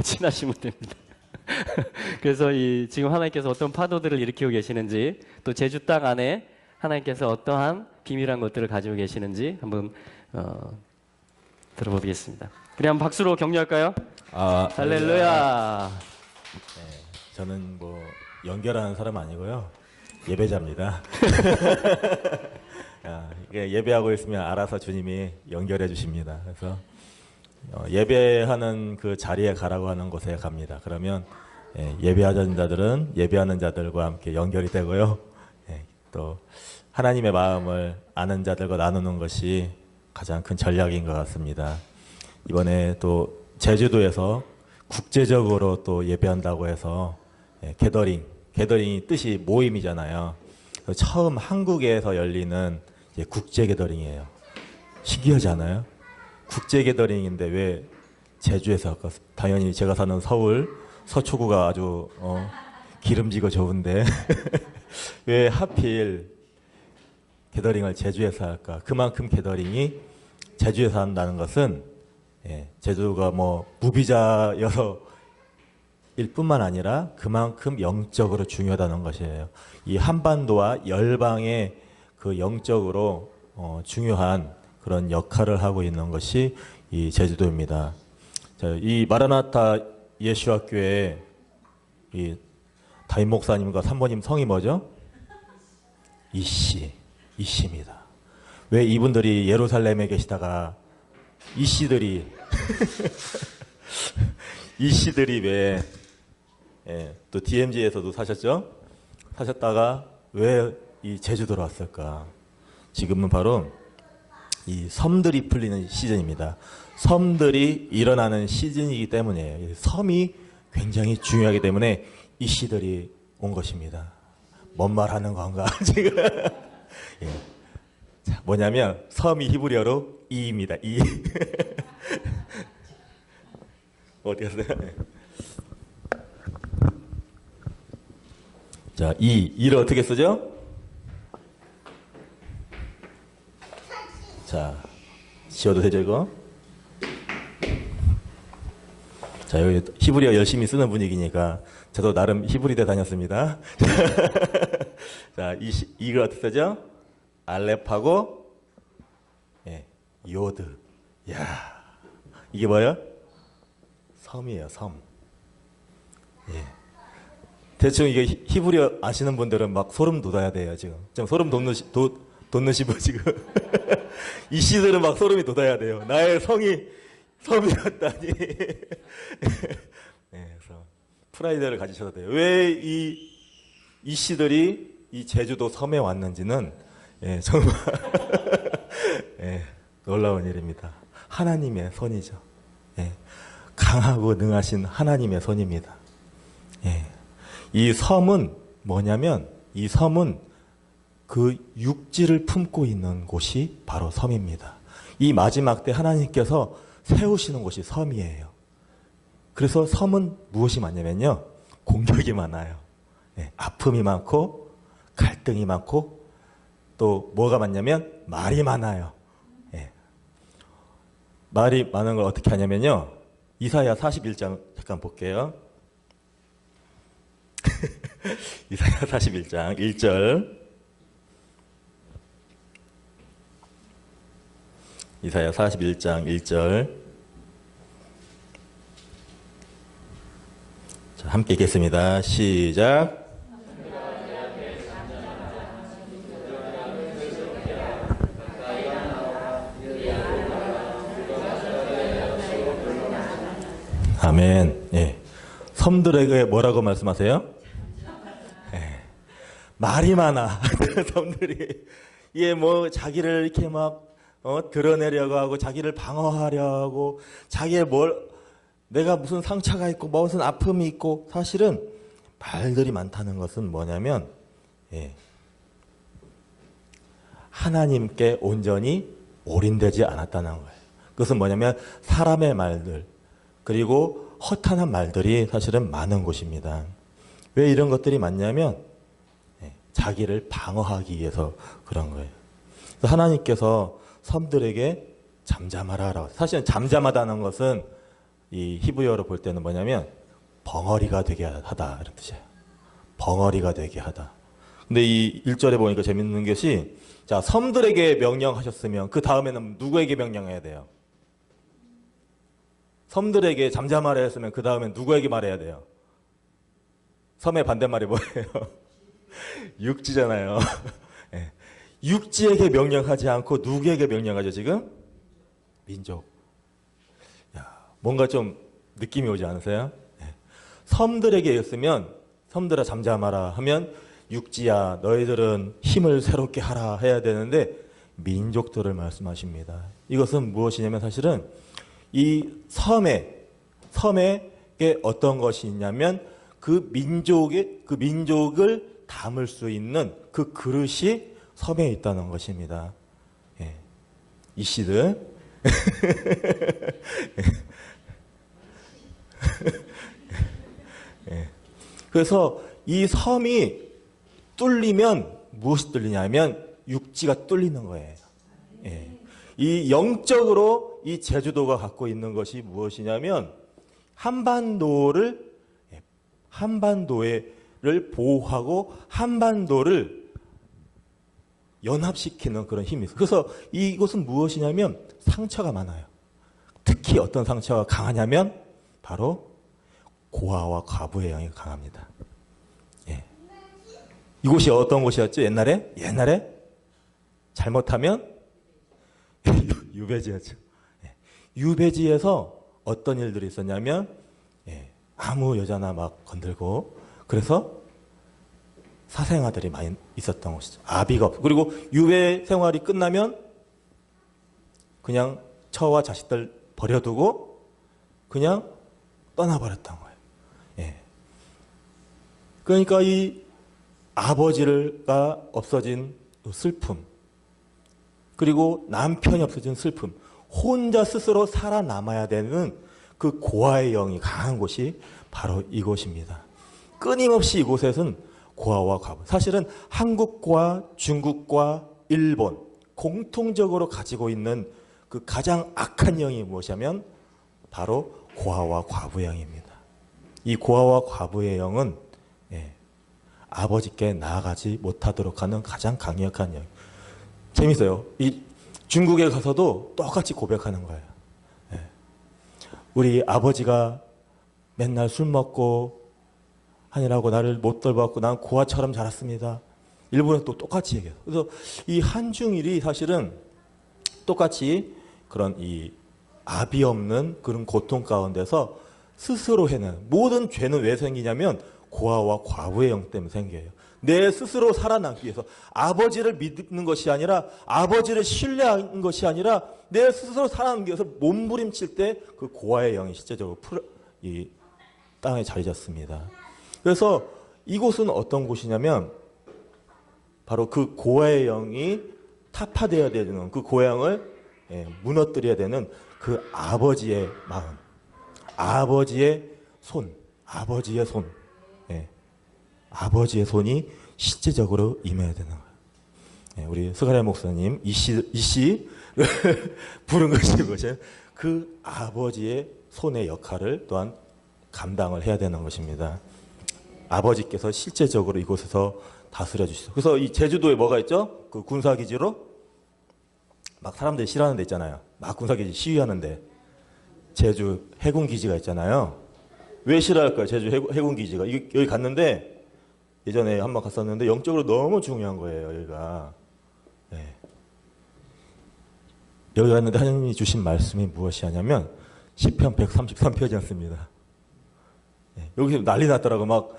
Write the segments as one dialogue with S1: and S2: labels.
S1: 친하시면 됩니다. 그래서 지금 하나님께서 어떤 파도들을 일으키고 계시는지, 또 제주 땅 안에 하나님께서 어떠한 비밀한 것들을 가지고 계시는지 한번 들어보겠습니다. 그냥 한번 박수로 격려할까요? 할렐루야.
S2: 네, 저는 뭐 연결하는 사람 아니고요, 예배자입니다. 이게 예배하고 있으면 알아서 주님이 연결해 주십니다. 그래서 예배하는 그 자리에 가라고 하는 곳에 갑니다. 그러면 예배하는 자들은 예배하는 자들과 함께 연결이 되고요. 또 하나님의 마음을 아는 자들과 나누는 것이 가장 큰 전략인 것 같습니다. 이번에 또 제주도에서 국제적으로 또 예배한다고 해서 게더링이 뜻이 모임이잖아요. 처음 한국에서 열리는 국제 게더링이에요. 신기하지 않아요? 국제 게더링인데 왜 제주에서 할까? 당연히 제가 사는 서울 서초구가 아주 기름지고 좋은데 왜 하필 게더링을 제주에서 할까? 그만큼 게더링이 제주에서 한다는 것은 제주가 뭐 무비자여서 일 뿐만 아니라 그만큼 영적으로 중요하다는 것이에요. 이 한반도와 열방의 그 영적으로 중요한 그런 역할을 하고 있는 것이 이 제주도입니다. 자, 이 마라나타 예수학교에 이 담임 목사님과 산모님 성이 뭐죠? 이씨입니다. 왜 이분들이 예루살렘에 계시다가 이씨들이 왜 또 DMZ에서도 사셨다가 왜 이 제주도로 왔을까? 지금은 바로 이 섬들이 풀리는 시즌입니다. 섬들이 일어나는 시즌이기 때문에 섬이 굉장히 중요하기 때문에 이씨들이 온 것입니다. 뭔 말 하는 건가 지금? 자, 뭐냐면 섬이 히브리어로 이입니다. 이. 어디 갔어요? 자, 이를 어떻게 쓰죠? 자, 지워도 되죠, 이거? 자, 여기 히브리어 열심히 쓰는 분위기니까 저도 나름 히브리대 다녔습니다. 자, 이걸 어떻게 쓰죠? 알렙하고 요드. 야, 이게 뭐예요? 섬이에요, 섬. 대충 이게 히브리어 아시는 분들은 막 소름 돋아야 돼요, 지금. 좀 소름 돋는 지금. 이 씨들은 막 소름이 돋아야 돼요. 나의 섬이었다니. 그래서 프라이드를 가지셔도 돼요. 왜 이 씨들이 이 제주도 섬에 왔는지는 정말 놀라운 일입니다. 하나님의 손이죠. 강하고 능하신 하나님의 손입니다. 이 섬은 뭐냐면 이 섬은 그 육지를 품고 있는 곳이 바로 섬입니다. 이 마지막 때 하나님께서 세우시는 곳이 섬이에요. 그래서 섬은 무엇이 많냐면요, 공격이 많아요. 아픔이 많고 갈등이 많고 또 뭐가 많냐면 말이 많아요. 말이 많은 걸 어떻게 하냐면요, 이사야 41장 잠깐 볼게요. 이사야 41장 1절. 이사야 41장 1절. 자, 함께 읽겠습니다. 시작. 아멘. 섬들에게 뭐라고 말씀하세요? 말이 많아. 섬들이. 이게 뭐 자기를 이렇게 막 드러내려고 하고 자기를 방어하려고 하고 내가 무슨 상처가 있고 무슨 아픔이 있고, 사실은 말들이 많다는 것은 뭐냐면 하나님께 온전히 올인되지 않았다는 거예요. 그것은 뭐냐면 사람의 말들 그리고 허탄한 말들이 사실은 많은 곳입니다. 왜 이런 것들이 많냐면 자기를 방어하기 위해서 그런 거예요. 그래서 하나님께서 섬들에게 잠잠하라라고. 사실은 잠잠하다는 것은 이 히브리어로 볼 때는 뭐냐면 벙어리가 되게 하다 이런 뜻이에요. 벙어리가 되게 하다. 근데 이 1절에 보니까 재밌는 것이 자, 섬들에게 명령하셨으면 그 다음에는 누구에게 명령해야 돼요? 섬들에게 잠잠하라 했으면 그 다음엔 누구에게 말해야 돼요? 섬의 반대말이 뭐예요? 육지잖아요. 네. 육지에게 명령하지 않고 누구에게 명령하죠 지금? 민족. 야, 뭔가 좀 느낌이 오지 않으세요? 네. 섬들에게 했으면 섬들아 잠잠하라 하면 육지야 너희들은 힘을 새롭게 하라 해야 되는데 민족들을 말씀하십니다. 이것은 무엇이냐면 사실은 이 섬에 어떤 것이 있냐면 그 민족을 담을 수 있는 그 그릇이 섬에 있다는 것입니다. 예. 이씨들 예. 그래서 이 섬이 뚫리면 무엇이 뚫리냐면 육지가 뚫리는 거예요. 예. 이 영적으로 이 제주도가 갖고 있는 것이 무엇이냐면 한반도를 보호하고 한반도를 연합시키는 그런 힘이 있어요. 그래서 이곳은 무엇이냐면 상처가 많아요. 특히 어떤 상처가 강하냐면 바로 고아와 과부의 영이 강합니다. 예. 이곳이 어떤 곳이었죠? 옛날에 잘못하면 유배지였죠. 예. 유배지에서 어떤 일들이 있었냐면 아무 여자나 막 건들고 그래서 사생아들이 많이 있었던 곳이죠. 아비가 없고 그리고 유배 생활이 끝나면 그냥 처와 자식들 버려두고 그냥 떠나버렸던 거예요. 예. 그러니까 이 아버지가 없어진 슬픔 그리고 남편이 없어진 슬픔 혼자 스스로 살아남아야 되는 그 고아의 영이 강한 곳이 바로 이곳입니다. 끊임없이 이곳에서는 고아와 과부. 사실은 한국과 중국과 일본 공통적으로 가지고 있는 그 가장 악한 영이 무엇이냐면 바로 고아와 과부의 영입니다. 이 고아와 과부의 영은 아버지께 나아가지 못하도록 하는 가장 강력한 영. 재밌어요. 이 중국에 가서도 똑같이 고백하는 거예요. 우리 아버지가 맨날 술 먹고 하느라고 나를 못 돌봤고 난 고아처럼 자랐습니다. 일본은 또 똑같이 얘기해요. 그래서 이 한중일이 사실은 똑같이 그런 이 압이 없는 그런 고통 가운데서 스스로 해는 모든 죄는 왜 생기냐면 고아와 과부의 영 때문에 생겨요. 내 스스로 살아남기 위해서 아버지를 믿는 것이 아니라 아버지를 신뢰하는 것이 아니라 내 스스로 살아남기 위해서 몸부림칠 때 그 고아의 영이 실제적으로 이 땅에 자리 잡습니다. 그래서 이곳은 어떤 곳이냐면 바로 그 고아의 영이 타파되어야 되는 그 고향을 무너뜨려야 되는 그 아버지의 마음, 아버지의 손, 아버지의 손이 실제적으로 임해야 되는 거예요. 우리 스가랴 목사님 이씨를 부른 것이 뭐죠? 그 아버지의 손의 역할을 또한 감당을 해야 되는 것입니다. 아버지께서 실제적으로 이곳에서 다스려 주시죠. 그래서 이 제주도에 뭐가 있죠? 그 군사기지로 막 사람들이 싫어하는 데 있잖아요. 막 군사기지 시위하는데 제주 해군기지가 있잖아요. 왜 싫어할까요? 제주 해군기지가. 여기 갔는데 예전에 한번 갔었는데 영적으로 너무 중요한 거예요. 여기가. 여기 갔는데 하나님이 주신 말씀이 무엇이 하냐면 시편 133편이었습니다. 여기서 난리 났더라고.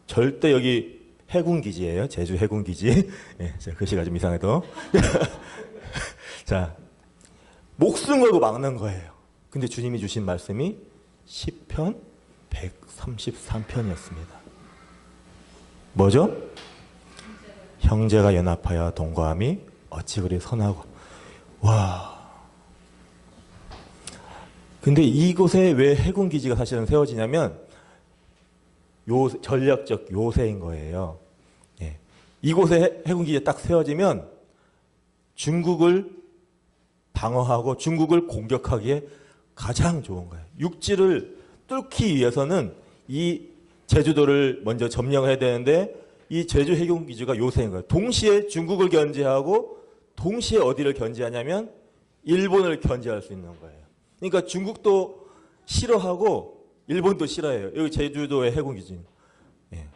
S2: 절대 여기 해군기지예요. 제주 해군기지. 글씨가 좀 이상해도. 자, 목숨 걸고 막는 거예요. 근데 주님이 주신 말씀이 시편 133편이었습니다. 뭐죠? 형제가 연합하여 동거함이 어찌 그리 선하고. 와. 근데 이곳에 왜 해군기지가 사실은 세워지냐면 전략적 요새인 거예요. 이곳에 해군기지가 딱 세워지면 중국을 방어하고 중국을 공격하기에 가장 좋은 거예요. 육지를 뚫기 위해서는 이 제주도를 먼저 점령해야 되는데 이 제주 해군기지가 요새인 거예요. 동시에 중국을 견제하고 동시에 어디를 견제하냐면 일본을 견제할 수 있는 거예요. 그러니까 중국도 싫어하고 일본도 싫어해요. 여기 제주도의 해군기지. 예.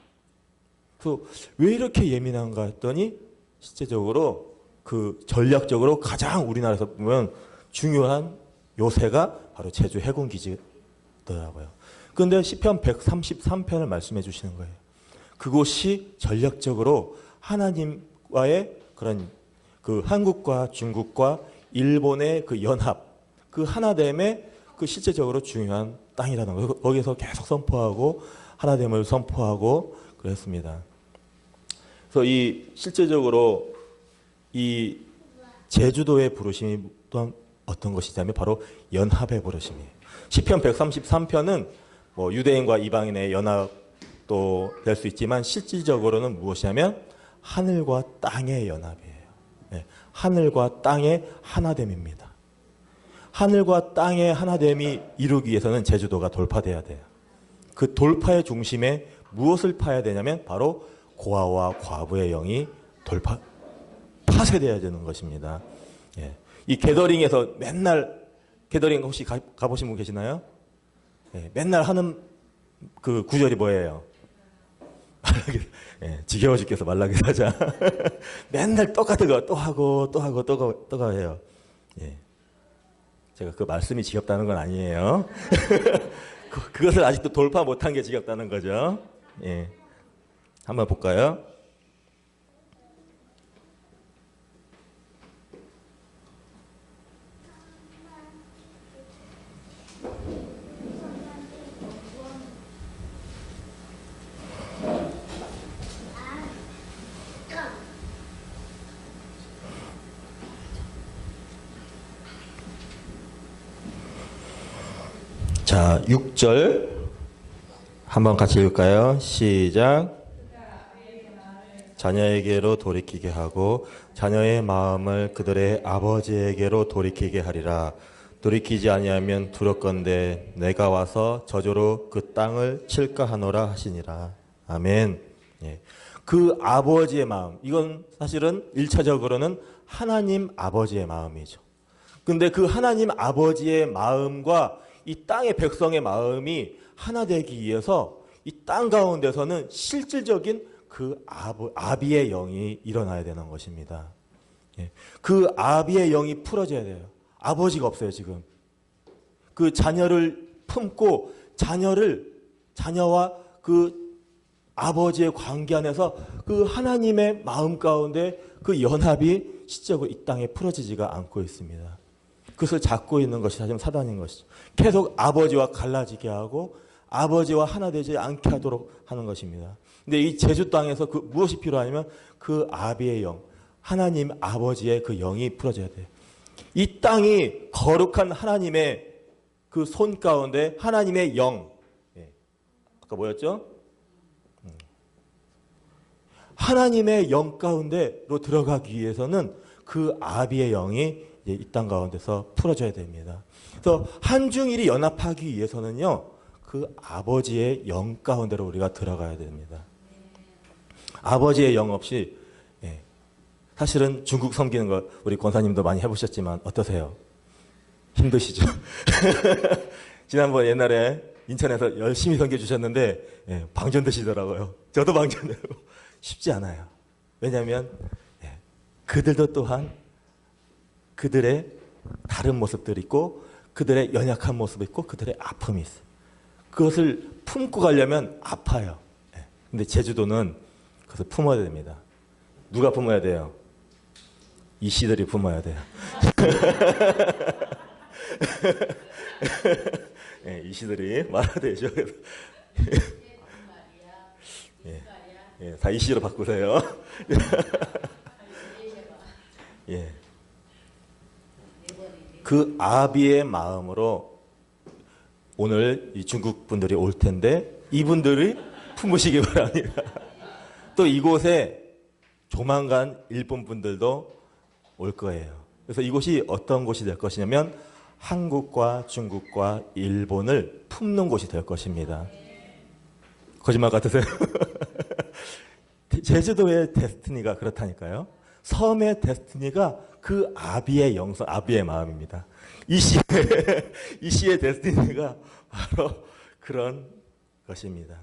S2: 그래서 왜 이렇게 예민한가 했더니 실제적으로 그 전략적으로 가장 우리나라에서 보면 중요한 요새가 바로 제주 해군기지더라고요. 그런데 시편 133편을 말씀해 주시는 거예요. 그곳이 전략적으로 하나님과의 그런 그 한국과 중국과 일본의 그 연합, 그 하나됨의 그 실제적으로 중요한 땅이라는 거예요. 거기서 계속 선포하고 하나됨을 선포하고 그랬습니다. 그래서 이 실제적으로 이 제주도의 부르심이 또한 어떤 것이냐면 바로 연합의 부르심이에요. 시편 133편은 뭐 유대인과 이방인의 연합도 될 수 있지만 실질적으로는 무엇이냐면 하늘과 땅의 연합이에요. 네, 하늘과 땅의 하나됨입니다. 하늘과 땅의 하나됨이 이루기 위해서는 제주도가 돌파돼야 돼요. 그 돌파의 중심에 무엇을 파야 되냐면 바로 고아와 과부의 영이 파쇄돼야 되는 것입니다. 예. 이 게더링에서 맨날 게더링 혹시 가보신 분 계시나요? 예, 맨날 하는 그 구절이 뭐예요? 말라기, 예, 지겨워 죽겠어 말라기 사자. 맨날 똑같은 거 또 하고 또 하고 또 해요. 예. 제가 그 말씀이 지겹다는 건 아니에요. 그것을 아직도 돌파 못한 게 지겹다는 거죠. 예. 한번 볼까요? 자, 6절 한번 같이 읽을까요? 시작. 자녀에게로 돌이키게 하고 자녀의 마음을 그들의 아버지에게로 돌이키게 하리라. 돌이키지 아니하면 두렵건대 내가 와서 저주로 그 땅을 칠까 하노라 하시니라. 아멘. 예. 그 아버지의 마음, 이건 사실은 1차적으로는 하나님 아버지의 마음이죠. 근데 그 하나님 아버지의 마음과 이 땅의 백성의 마음이 하나 되기 위해서 이 땅 가운데서는 실질적인 그 아비의 영이 일어나야 되는 것입니다. 예. 그 아비의 영이 풀어져야 돼요. 아버지가 없어요, 지금. 그 자녀를 품고 자녀와 그 아버지의 관계 안에서 그 하나님의 마음 가운데 그 연합이 실제적으로 이 땅에 풀어지지가 않고 있습니다. 그것을 잡고 있는 것이 사실 사단인 것이죠. 계속 아버지와 갈라지게 하고 아버지와 하나 되지 않게 하도록 하는 것입니다. 근데 이 제주 땅에서 그 무엇이 필요하냐면 그 아비의 영, 하나님 아버지의 그 영이 풀어져야 돼요. 이 땅이 거룩한 하나님의 그 손 가운데 하나님의 영, 아까 뭐였죠? 하나님의 영 가운데로 들어가기 위해서는 그 아비의 영이 이 땅 가운데서 풀어져야 됩니다. 그래서 한중일이 연합하기 위해서는요, 그 아버지의 영 가운데로 우리가 들어가야 됩니다. 아버지의 영 없이, 사실은 중국 섬기는 거 우리 권사님도 많이 해보셨지만 어떠세요? 힘드시죠? 지난번 옛날에 인천에서 열심히 섬겨주셨는데 방전 드시더라고요. 저도 방전되고 쉽지 않아요. 왜냐하면 그들도 또한 그들의 다른 모습들이 있고 그들의 연약한 모습이 있고 그들의 아픔이 있어요. 그것을 품고 가려면 아파요. 근데 제주도는 그것을 품어야 됩니다. 누가 품어야 돼요? 이 씨들이 품어야 돼요. 이 씨들이 말아야 되죠. 다 이 씨로 바꾸세요. 그 아비의 마음으로 오늘 이 중국 분들이 올 텐데 이분들이 품으시기 바랍니다. 또 이곳에 조만간 일본 분들도 올 거예요. 그래서 이곳이 어떤 곳이 될 것이냐면 한국과 중국과 일본을 품는 곳이 될 것입니다. 거짓말 같으세요? 제주도의 데스티니가 그렇다니까요. 섬의 데스티니가 그 아비의 영성, 아비의 마음입니다. 이 시의 데스티니가 바로 그런 것입니다.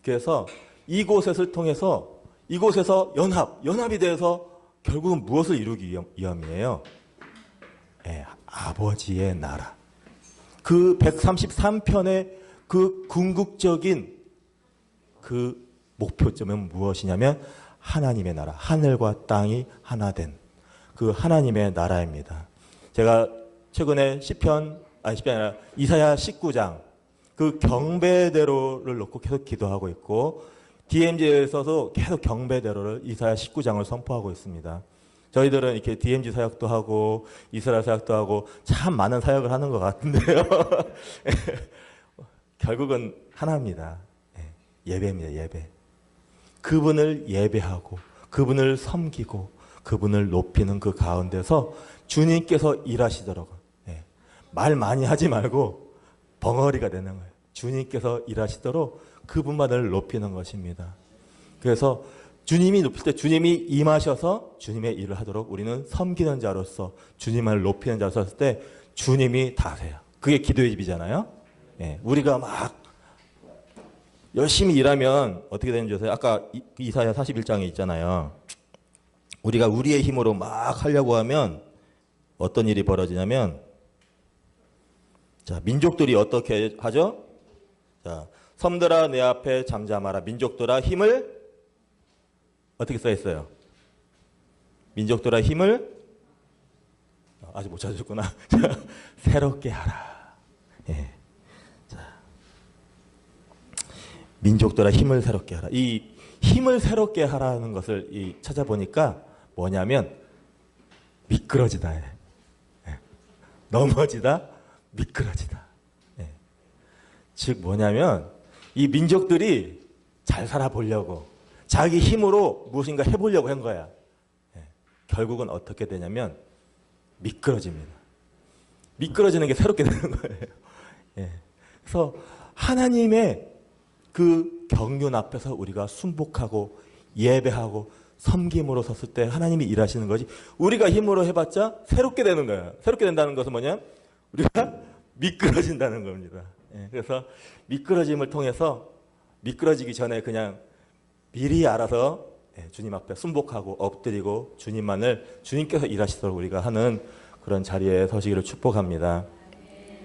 S2: 그래서 이곳을 통해서 이곳에서 연합이 돼서 결국은 무엇을 이루기 위함이에요? 네, 아버지의 나라. 그 133편의 그 궁극적인 그 목표점은 무엇이냐면 하나님의 나라, 하늘과 땅이 하나 된 그 하나님의 나라입니다. 제가 최근에 시편이 아니라 이사야 19장 그 경배대로를 놓고 계속 기도하고 있고 DMZ에서도 계속 경배대로를 이사야 19장을 선포하고 있습니다. 저희들은 이렇게 DMZ 사역도 하고 이스라엘 사역도 하고 참 많은 사역을 하는 것 같은데요. 결국은 하나입니다. 예배입니다. 예배. 그분을 예배하고 그분을 섬기고 그분을 높이는 그 가운데서 주님께서 일하시도록 말 많이 하지 말고 벙어리가 되는 거예요. 주님께서 일하시도록 그분만을 높이는 것입니다. 그래서 주님이 높일 때 주님이 임하셔서 주님의 일을 하도록 우리는 섬기는 자로서 주님을 높이는 자로서 했을 때 주님이 다 하세요. 그게 기도의 집이잖아요. 우리가 막 열심히 일하면 어떻게 되는지 아세요? 아까 이사야 41장에 있잖아요. 우리가 우리의 힘으로 막 하려고 하면 어떤 일이 벌어지냐면 자, 민족들이 어떻게 하죠? 자, 섬들아 내 앞에 잠잠하라. 민족들아 힘을 어떻게 써 있어요? 민족들아 힘을 아직 못 찾으셨구나. 새롭게 하라. 예. 자, 민족들아 힘을 새롭게 하라. 이 힘을 새롭게 하라는 것을 찾아보니까 뭐냐면 미끄러지다. 예. 넘어지다, 미끄러지다. 예. 즉 뭐냐면 이 민족들이 잘 살아보려고 자기 힘으로 무엇인가 해보려고 한 거야. 예. 결국은 어떻게 되냐면 미끄러집니다. 미끄러지는 게 새롭게 되는 거예요. 예. 그래서 하나님의 그 경륜 앞에서 우리가 순복하고 예배하고 섬김으로 섰을 때 하나님이 일하시는 거지 우리가 힘으로 해봤자 새롭게 되는 거예요. 새롭게 된다는 것은 뭐냐? 우리가 미끄러진다는 겁니다. 예. 그래서 미끄러짐을 통해서 미끄러지기 전에 그냥 미리 알아서 주님 앞에 순복하고 엎드리고 주님께서 일하시도록 우리가 하는 그런 자리에 서시기를 축복합니다.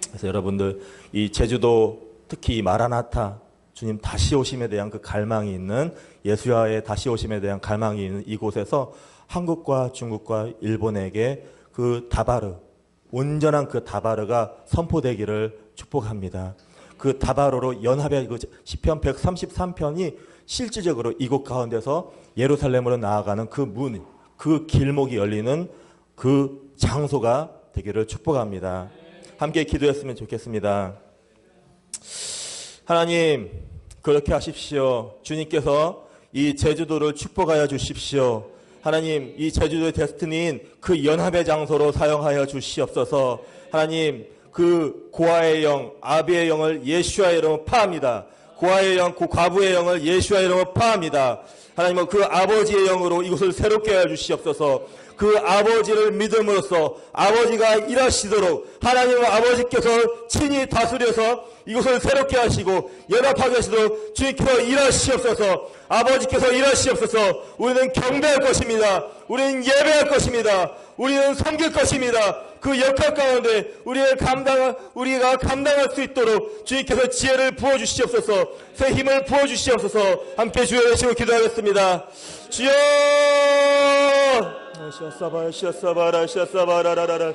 S2: 그래서 여러분들 이 제주도 특히 마라나타 주님 다시 오심에 대한 그 갈망이 있는 예수와의 다시 오심에 대한 갈망이 있는 이곳에서 한국과 중국과 일본에게 그 다바르 온전한 그 다바르가 선포되기를 축복합니다. 그 다바르로 연합의 그 시편 133편이 실질적으로 이곳 가운데서 예루살렘으로 나아가는 그 문, 그 길목이 열리는 그 장소가 되기를 축복합니다. 함께 기도했으면 좋겠습니다. 하나님 그렇게 하십시오. 주님께서 이 제주도를 축복하여 주십시오. 하나님 이 제주도의 데스티니인 그 연합의 장소로 사용하여 주시옵소서. 하나님 그 고아의 영, 아비의 영을 예수와의 이름으로 파합니다. 고아의 영, 그 과부의 영을 예수와의 이름으로 파합니다. 하나님은 그 아버지의 영으로 이곳을 새롭게 하여 주시옵소서. 그 아버지를 믿음으로써 아버지가 일하시도록 하나님은 아버지께서 친히 다스려서 이곳을 새롭게 하시고 연합하게 하시도록 주님께서 일하시옵소서. 아버지께서 일하시옵소서. 우리는 경배할 것입니다. 우리는 예배할 것입니다. 우리는 섬길 것입니다. 그 역할 가운데 우리가 감당할 수 있도록 주님께서 지혜를 부어주시옵소서. 새 힘을 부어주시옵소서. 함께 주여 외치고 기도하겠습니다. 주여! 시아사바라라라라